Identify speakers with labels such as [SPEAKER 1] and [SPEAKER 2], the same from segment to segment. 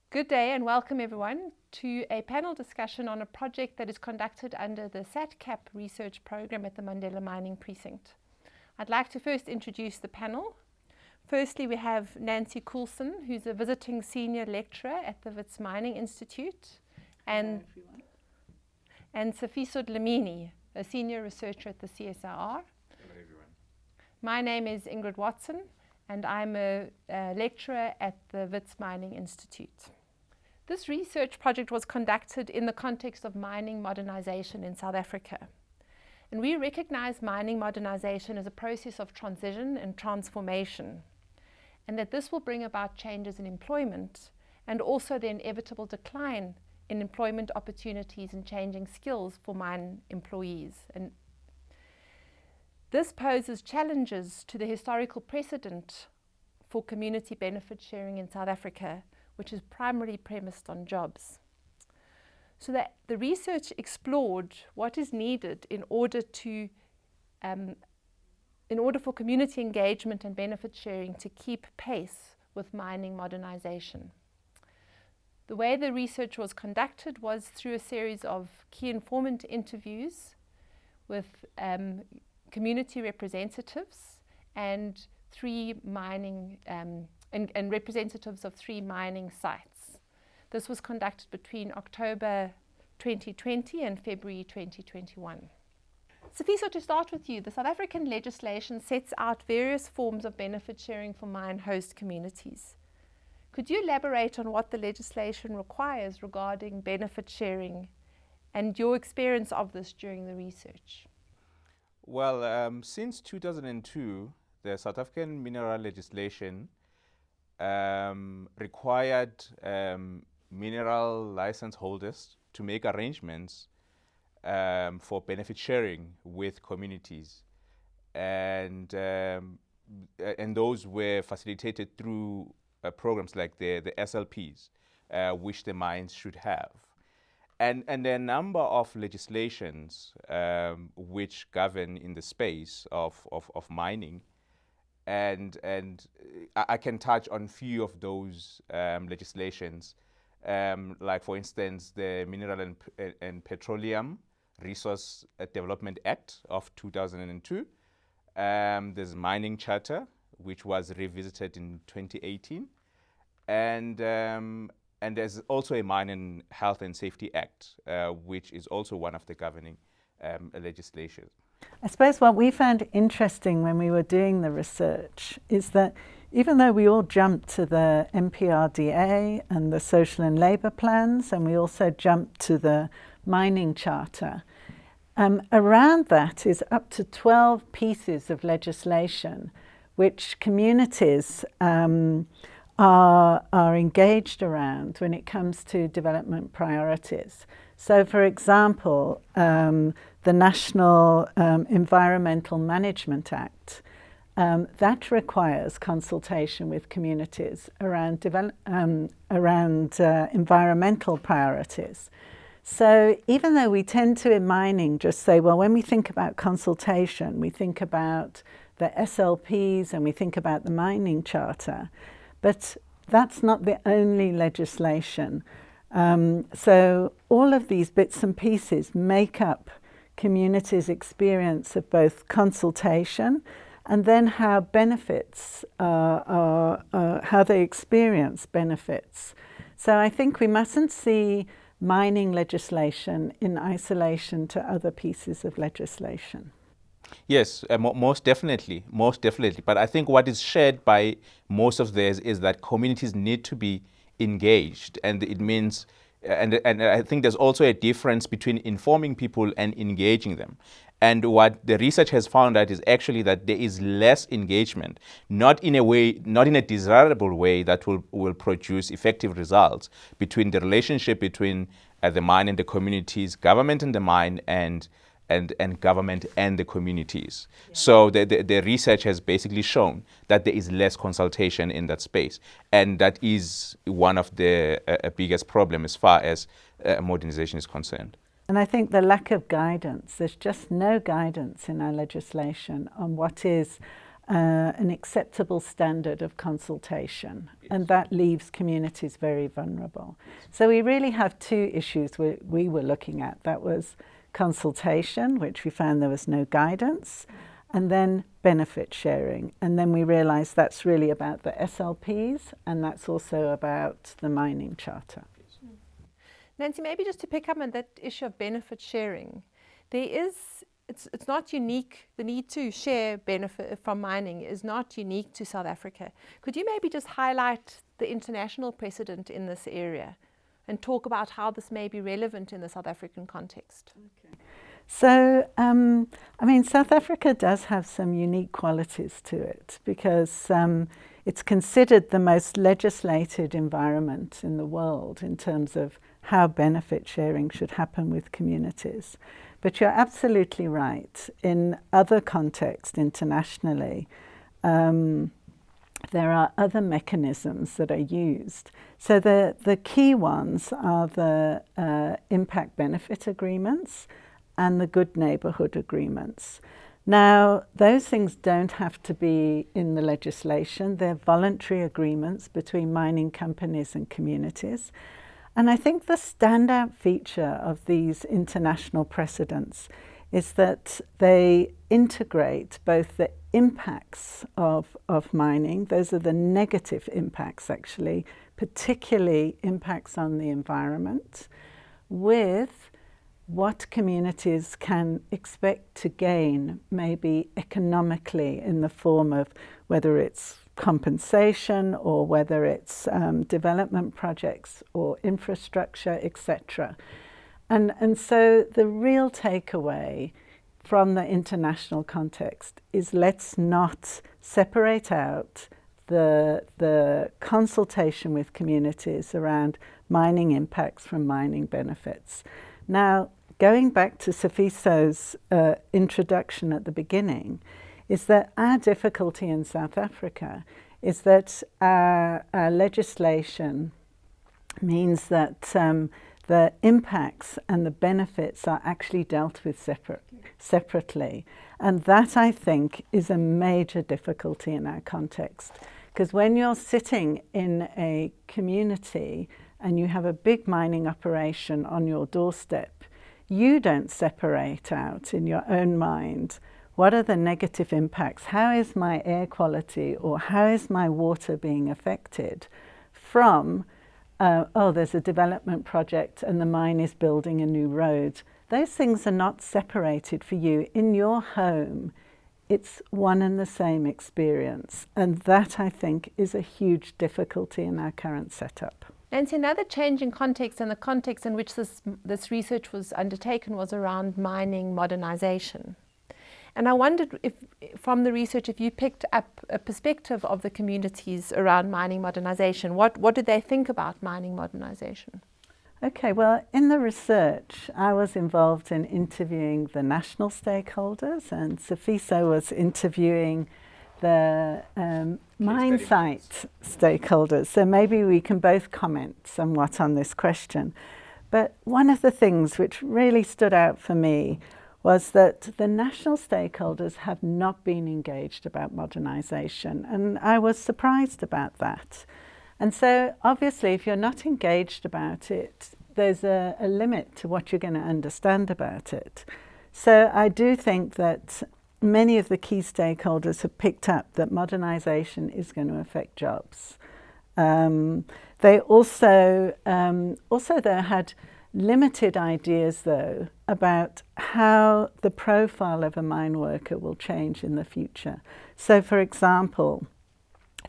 [SPEAKER 1] Good day and welcome everyone to a panel discussion on a project that is conducted under the SATCAP research program at the Mandela Mining Precinct. I'd like to first introduce the panel. Firstly, we have Nancy Coulson, who's a visiting senior lecturer at the Wits Mining Institute, and Sifiso Dlamini, a senior researcher at the CSIR.
[SPEAKER 2] Hello everyone.
[SPEAKER 1] My name is Ingrid Watson, and I'm a lecturer at the Wits Mining Institute. This research project was conducted in the context of mining modernization in South Africa. And we recognize mining modernization as a process of transition and transformation, and that this will bring about changes in employment and also the inevitable decline in employment opportunities and changing skills for mine employees. And this poses challenges to the historical precedent for community benefit sharing in South Africa, which is primarily premised on jobs. So that the research explored what is needed in order for community engagement and benefit sharing to keep pace with mining modernization. The way the research was conducted was through a series of key informant interviews with community representatives and and representatives of 3 mining sites. This was conducted between October 2020 and February 2021. Sifiso, to start with you, the South African legislation sets out various forms of benefit sharing for mine host communities. Could you elaborate on what the legislation requires regarding benefit sharing and your experience of this during the research?
[SPEAKER 2] Well, since 2002, the South African mineral legislation required mineral license holders to make arrangements for benefit sharing with communities, and those were facilitated through programs like the SLPs, which the mines should have. And there are a number of legislations which govern in the space of mining, and I can touch on few of those legislations, like for instance the Mineral and Petroleum Resource Development Act of 2002. There's Mining Charter, which was revisited in 2018, and there's also a Mining Health and Safety Act, which is also one of the governing legislation.
[SPEAKER 3] I suppose what we found interesting when we were doing the research is that even though we all jumped to the MPRDA and the social and labour plans, and we also jumped to the mining charter, around that is up to 12 pieces of legislation which communities are engaged around when it comes to development priorities. So, for example, the National Environmental Management Act, that requires consultation with communities around environmental priorities. So even though we tend to in mining just say, well, when we think about consultation, we think about the SLPs and we think about the mining charter, but that's not the only legislation. So all of these bits and pieces make up communities' experience of both consultation and then how benefits how they experience benefits. So I think we mustn't see mining legislation in isolation to other pieces of legislation.
[SPEAKER 2] Yes, most definitely. But I think what is shared by most of these is that communities need to be engaged, and it means, and I think there's also a difference between informing people and engaging them. And what the research has found out is actually that there is less engagement, not in a desirable way that will produce effective results between the relationship between the mine and the communities, government and the mine, and government and the communities. Yeah. So the research has basically shown that there is less consultation in that space, and that is one of the biggest problems as far as modernization is concerned.
[SPEAKER 3] And I think the lack of guidance, there's just no guidance in our legislation on what is an acceptable standard of consultation, and that leaves communities very vulnerable. So we really have two issues we were looking at. That was consultation, which we found there was no guidance, and then benefit sharing. And then we realized that's really about the SLPs, and that's also about the mining charter.
[SPEAKER 1] Nancy, maybe just to pick up on that issue of benefit sharing, it's not unique. The need to share benefit from mining is not unique to South Africa. Could you maybe just highlight the international precedent in this area and talk about how this may be relevant in the South African context?
[SPEAKER 3] Okay. So, I mean, South Africa does have some unique qualities to it because it's considered the most legislated environment in the world in terms of how benefit sharing should happen with communities. But you're absolutely right. In other contexts internationally, there are other mechanisms that are used. So the key ones are the impact benefit agreements and the good neighbourhood agreements. Now, those things don't have to be in the legislation. They're voluntary agreements between mining companies and communities. And I think the standout feature of these international precedents is that they integrate both the impacts of mining, those are the negative impacts actually, particularly impacts on the environment, with what communities can expect to gain, maybe economically, in the form of whether it's compensation or whether it's development projects or infrastructure, etc. And so the real takeaway from the international context is let's not separate out the consultation with communities around mining impacts from mining benefits. Now, going back to Sifiso's introduction at the beginning, is that our difficulty in South Africa is that our legislation means that the impacts and the benefits are actually dealt with separately. And that, I think, is a major difficulty in our context. Because when you're sitting in a community and you have a big mining operation on your doorstep, you don't separate out in your own mind what are the negative impacts, how is my air quality or how is my water being affected from, oh, there's a development project and the mine is building a new road. Those things are not separated for you. In your home, it's one and the same experience. And that, I think, is a huge difficulty in our current setup.
[SPEAKER 1] Nancy, another change in context, and the context in which this research was undertaken was around mining modernisation. And I wondered if, from the research, if you picked up a perspective of the communities around mining modernisation. What did they think about mining modernisation?
[SPEAKER 3] Okay, well, in the research, I was involved in interviewing the national stakeholders, and Sifiso was interviewing the mine site stakeholders. So maybe we can both comment somewhat on this question. But one of the things which really stood out for me was that the national stakeholders have not been engaged about modernisation, and I was surprised about that. And so obviously if you're not engaged about it, there's a limit to what you're going to understand about it. So I do think that many of the key stakeholders have picked up that modernisation is going to affect jobs. They also though had limited ideas though about how the profile of a mine worker will change in the future. So for example,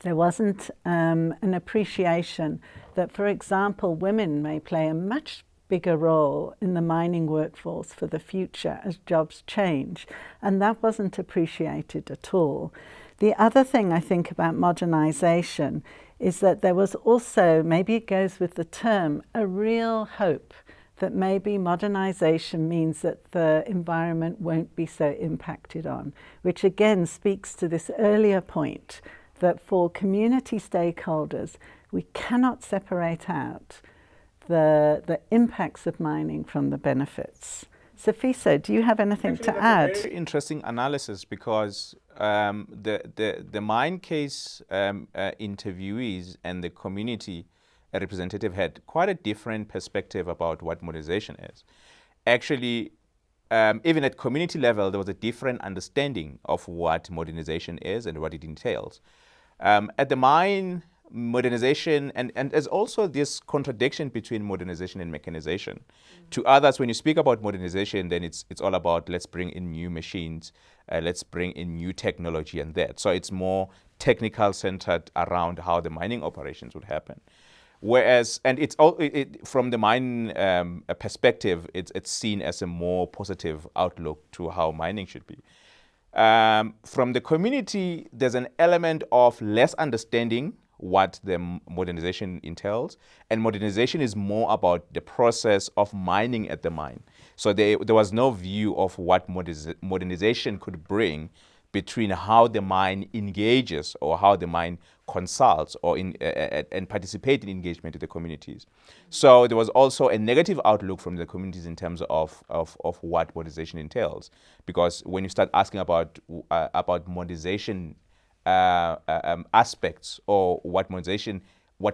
[SPEAKER 3] there wasn't an appreciation that, for example, women may play a much bigger role in the mining workforce for the future as jobs change, and that wasn't appreciated at all. The other thing I think about modernisation is that there was also, maybe it goes with the term, a real hope that maybe modernisation means that the environment won't be so impacted on, which again speaks to this earlier point that for community stakeholders, we cannot separate out the impacts of mining from the benefits. Sifiso, do you have anything to add?
[SPEAKER 2] Very interesting analysis, because the mine case interviewees and the community representative had quite a different perspective about what modernization is. Actually, even at community level, there was a different understanding of what modernization is and what it entails. At the mine, modernization, and there's also this contradiction between modernization and mechanization. To others, when you speak about modernization, then it's all about let's bring in new machines, let's bring in new technology and that. So it's more technical centered around how the mining operations would happen. Whereas, and it's all from the mine perspective, it's seen as a more positive outlook to how mining should be. From the community, there's an element of less understanding what the modernization entails, and modernization is more about the process of mining at the mine. So there was no view of what modernization could bring between how the mine engages or how the mine consults or and participate in engagement with the communities. So there was also a negative outlook from the communities in terms of what modernization entails, because when you start asking about modernization aspects or what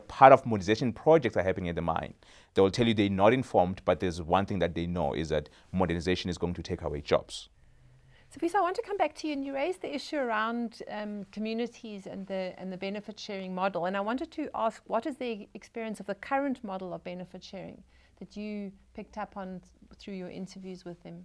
[SPEAKER 2] part of modernization projects are happening at the mine, they will tell you they're not informed, but there's one thing that they know is that modernization is going to take away jobs.
[SPEAKER 1] Sifiso, I want to come back to you, and you raised the issue around communities and the benefit sharing model. And I wanted to ask, what is the experience of the current model of benefit sharing that you picked up on through your interviews with them?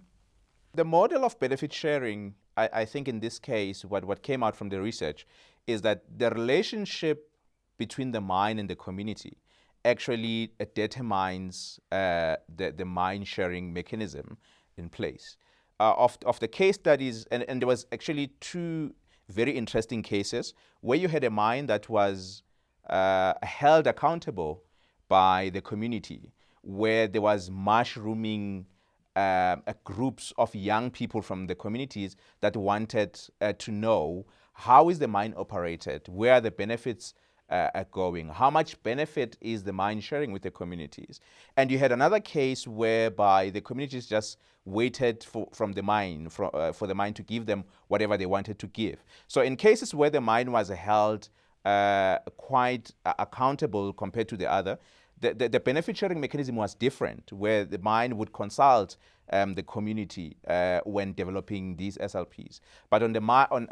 [SPEAKER 2] The model of benefit sharing, I think in this case, what came out from the research is that the relationship between the mine and the community actually determines the mine sharing mechanism in place. Of the case studies, and there was actually two very interesting cases where you had a mine that was held accountable by the community, where there was mushrooming groups of young people from the communities that wanted to know how is the mine operated, where are the benefits are going, how much benefit is the mine sharing with the communities. And you had another case whereby the communities just waited for the mine to give them whatever they wanted to give. So in cases where the mine was held quite accountable compared to the other, the benefit sharing mechanism was different, where the mine would consult the community when developing these SLPs. But on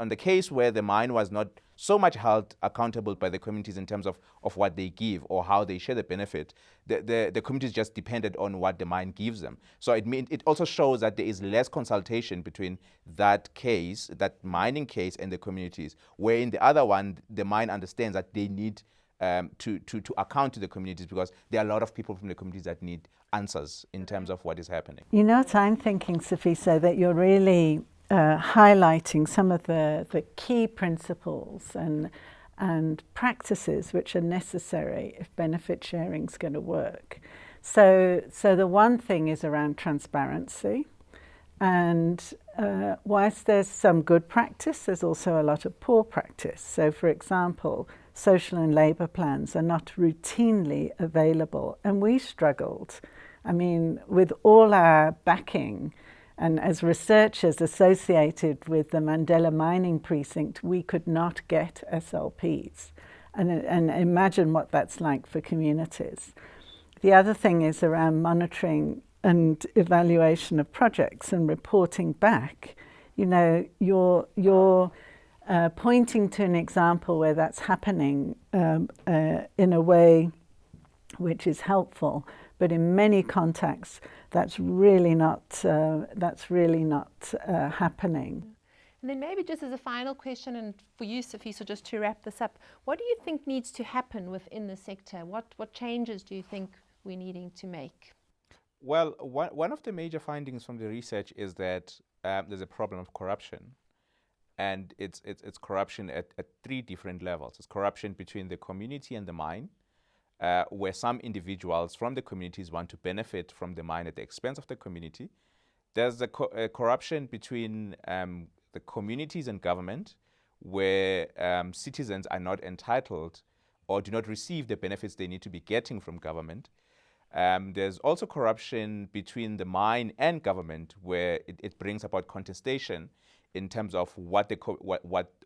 [SPEAKER 2] the case where the mine was not so much held accountable by the communities in terms of what they give or how they share the benefit, the communities just depended on what the mine gives them. So it also shows that there is less consultation between that case, that mining case, and the communities, where in the other one, the mine understands that they need to account to the communities, because there are a lot of people from the communities that need answers in terms of what is happening.
[SPEAKER 3] You know what I'm thinking, Sifiso, that you're really highlighting some of the key principles and practices which are necessary if benefit sharing is going to work. So the one thing is around transparency, and whilst there's some good practice, there's also a lot of poor practice. So for example, social and labour plans are not routinely available, and we struggled. I mean, with all our backing, and as researchers associated with the Mandela Mining Precinct, we could not get SLPs. And imagine what that's like for communities. The other thing is around monitoring and evaluation of projects and reporting back. You know, you're pointing to an example where that's happening in a way which is helpful, but in many contexts that's really not happening.
[SPEAKER 1] And then maybe just as a final question, and for you, Sifiso, just to wrap this up, what do you think needs to happen within the sector? What changes do you think we're needing to make?
[SPEAKER 2] Well, one of the major findings from the research is that there's a problem of corruption. And it's corruption at three different levels. It's corruption between the community and the mine, where some individuals from the communities want to benefit from the mine at the expense of the community. There's the corruption between the communities and government, where citizens are not entitled or do not receive the benefits they need to be getting from government. There's also corruption between the mine and government, where it brings about contestation in terms of what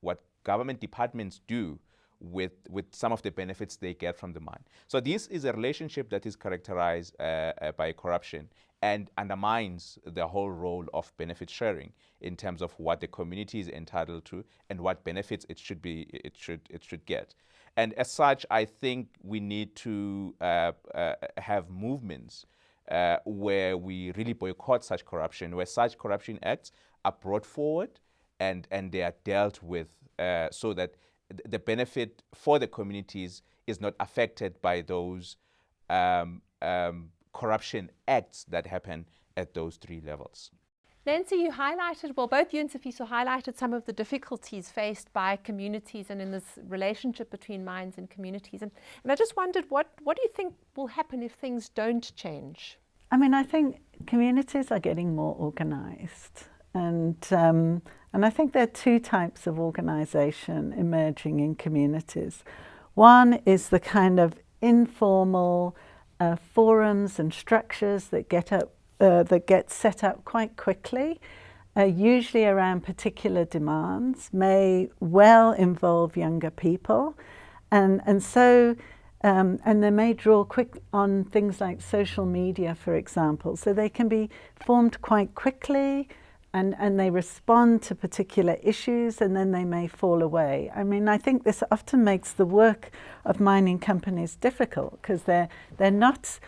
[SPEAKER 2] what government departments do with some of the benefits they get from the mine. So this is a relationship that is characterized by corruption and undermines the whole role of benefit sharing in terms of what the community is entitled to and what benefits it should get. And as such, I think we need to have movements where we really boycott such corruption, where such corruption acts are brought forward and they are dealt with so that the benefit for the communities is not affected by those corruption acts that happen at those three levels.
[SPEAKER 1] Nancy, you highlighted, well, both you and Sifiso highlighted some of the difficulties faced by communities and in this relationship between mines and communities. And I just wondered, what do you think will happen if things don't change?
[SPEAKER 3] I mean, I think communities are getting more organised. And I think there are two types of organisation emerging in communities. One is the kind of informal forums and structures that get set up quite quickly, usually around particular demands, may well involve younger people, and they may draw quick on things like social media, for example. So they can be formed quite quickly, and they respond to particular issues, and then they may fall away. I mean, I think this often makes the work of mining companies difficult because they're not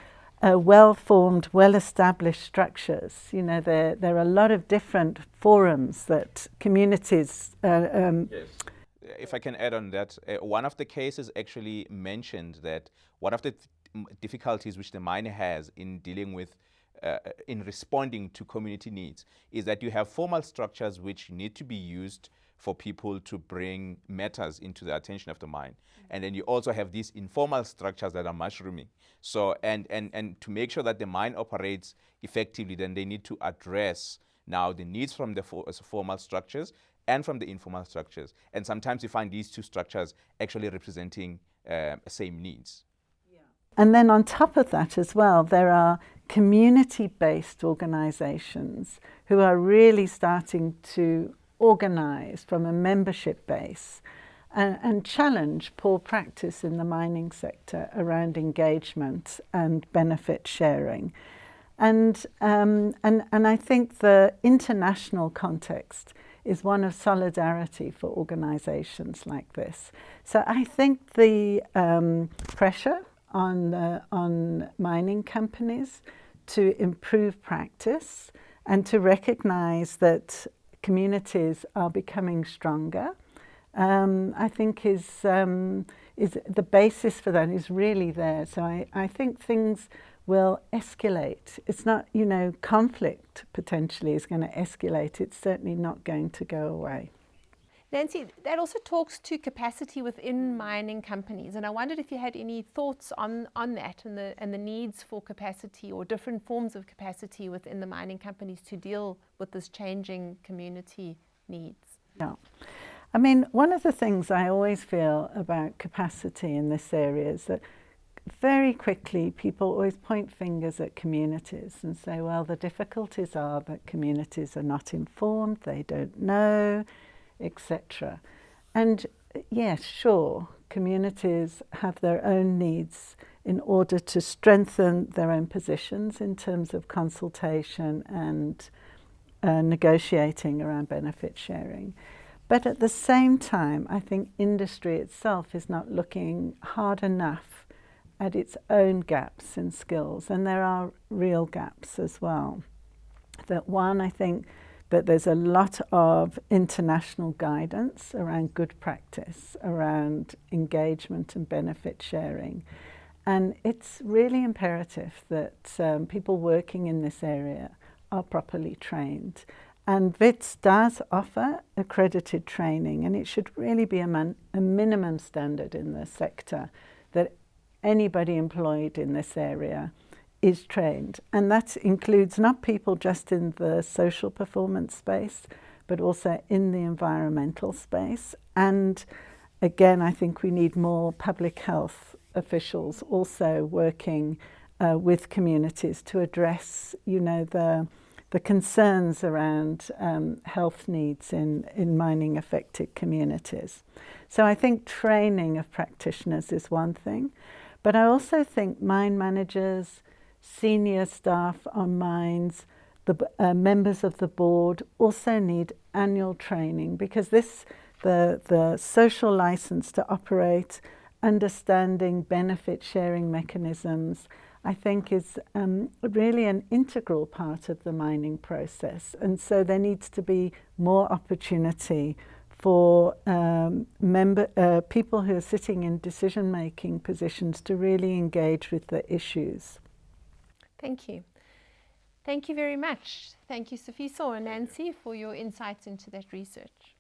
[SPEAKER 3] well-formed, well-established structures. You know, there are a lot of different forums that communities.
[SPEAKER 2] Yes. If I can add on that, one of the cases actually mentioned that one of the difficulties which the mine has in dealing with in responding to community needs is that you have formal structures which need to be used for people to bring matters into the attention of the mine. And then you also have these informal structures that are mushrooming. So, and to make sure that the mine operates effectively, then they need to address now the needs from the formal structures and from the informal structures. And sometimes you find these two structures actually representing same needs.
[SPEAKER 3] And then on top of that as well, there are community-based organisations who are really starting to organise from a membership base and challenge poor practice in the mining sector around engagement and benefit sharing. And I think the international context is one of solidarity for organisations like this. So I think the pressure on mining companies to improve practice and to recognise that communities are becoming stronger, I think is the basis for that is really there. So I think things will escalate. It's not, you know, conflict potentially is going to escalate. It's certainly not going to go away.
[SPEAKER 1] Nancy, that also talks to capacity within mining companies, and I wondered if you had any thoughts on that and the needs for capacity or different forms of capacity within the mining companies to deal with this changing community needs.
[SPEAKER 3] Yeah. I mean, one of the things I always feel about capacity in this area is that very quickly people always point fingers at communities and say, well, the difficulties are that communities are not informed, they don't know, etc. And yes, sure, communities have their own needs in order to strengthen their own positions in terms of consultation and negotiating around benefit sharing. But at the same time, I think industry itself is not looking hard enough at its own gaps in skills, and there are real gaps as well. That one, I think that there's a lot of international guidance around good practice, around engagement and benefit sharing. And it's really imperative that people working in this area are properly trained. And Wits does offer accredited training, and it should really be a minimum standard in the sector that anybody employed in this area is trained. And that includes not people just in the social performance space, but also in the environmental space. And again, I think we need more public health officials also working with communities to address, you know, the the concerns around health needs in mining affected communities. So I think training of practitioners is one thing, but I also think mine managers, senior staff on mines, the members of the board also need annual training, because the social license to operate, understanding benefit sharing mechanisms, I think is really an integral part of the mining process. And so there needs to be more opportunity for people who are sitting in decision-making positions to really engage with the issues.
[SPEAKER 1] Thank you. Thank you very much. Thank you, Sifiso and Nancy, for your insights into that research.